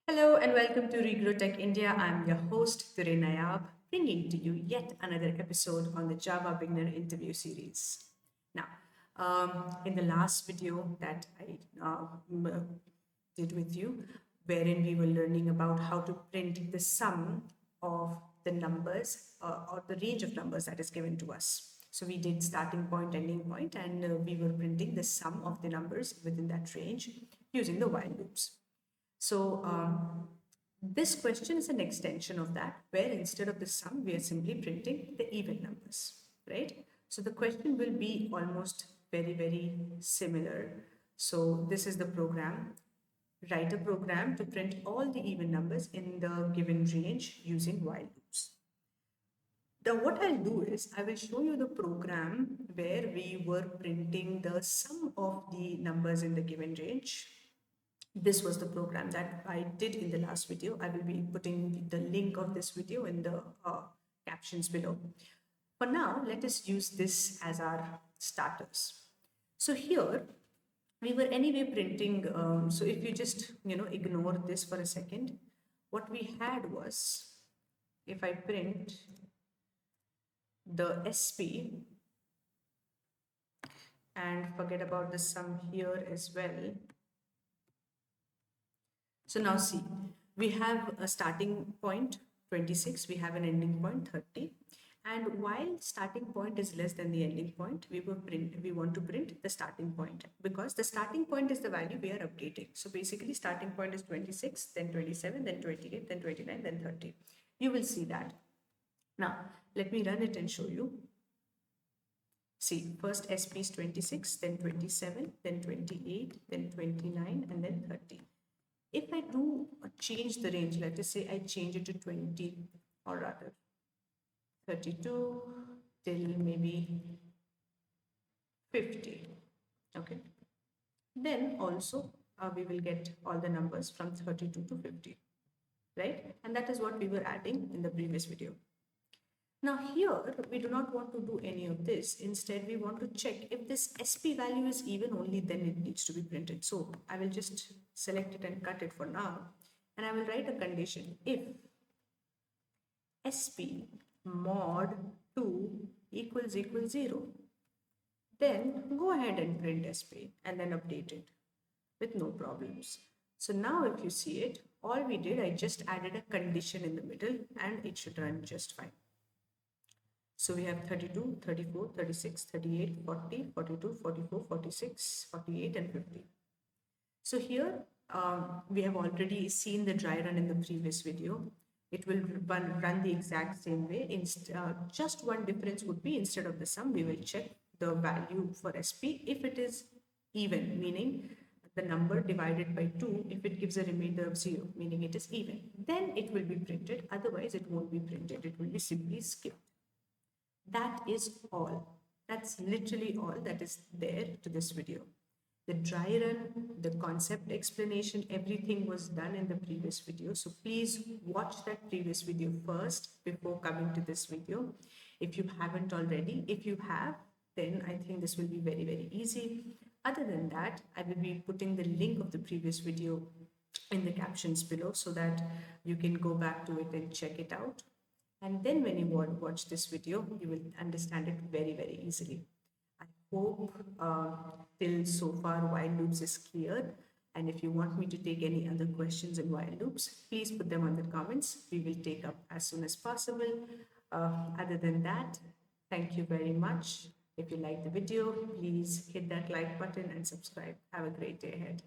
Hello and welcome to Regrow Tech India. I'm your host, Ture Nayab, bringing to you yet another episode on the Java Beginner Interview Series. Now, in the last video that I did with you, wherein we were learning about how to print the sum of the numbers or the range of numbers that is given to us. So we did starting point, ending point, and we were printing the sum of the numbers within that range using the while loops. So this question is an extension of that, where instead of the sum, we are simply printing the even numbers, right? So the question will be almost very similar. So this is the program. Write a program to print all the even numbers in the given range using while loops. Now what I'll do is I will show you the program where we were printing the sum of the numbers in the given range. This was the program that I did in the last video. I will be putting the link of this video in the captions below. For now, let us use this as our starters. So here we were anyway printing. So if you just ignore this for a second, what we had was, if I print the SP and forget about the sum here as well. So now see, we have a starting point 26, we have an ending point 30. And while starting point is less than the ending point, we want to print the starting point because the starting point is the value we are updating. So basically starting point is 26, then 27, then 28, then 29, then 30. You will see that. Now, let me run it and show you. See, first SP is 26, then 27, then 28, then 29, and then 30. If I do change the range, let us say I change it to 20 or rather 32 till maybe 50, okay, then also we will get all the numbers from 32 to 50, right? And that is what we were adding in the previous video. Now here, we do not want to do any of this. Instead, we want to check if this SP value is even, only then it needs to be printed. So I will just select it and cut it for now. And I will write a condition if SP mod 2 equals 0. Then go ahead and print SP and then update it with no problems. So now if you see it, all we did, I just added a condition in the middle and it should run just fine. So we have 32, 34, 36, 38, 40, 42, 44, 46, 48 and 50. So here we have already seen the dry run in the previous video. It will run the exact same way. Just one difference would be, instead of the sum, we will check the value for SP if it is even, meaning the number divided by 2, if it gives a remainder of 0, meaning it is even, then it will be printed. Otherwise, it won't be printed. It will be simply skipped. That is all. That's literally all that is there to this video. The dry run, the concept explanation, everything was done in the previous video. So please watch that previous video first before coming to this video. If you haven't already, if you have, then I think this will be very easy. Other than that, I will be putting the link of the previous video in the captions below so that you can go back to it and check it out. And then when you watch this video, you will understand it very easily. I hope till so far while loops is clear. And if you want me to take any other questions in while loops, please put them on the comments. We will take up as soon as possible. Other than that, thank you very much. If you like the video, please hit that like button and subscribe. Have a great day ahead.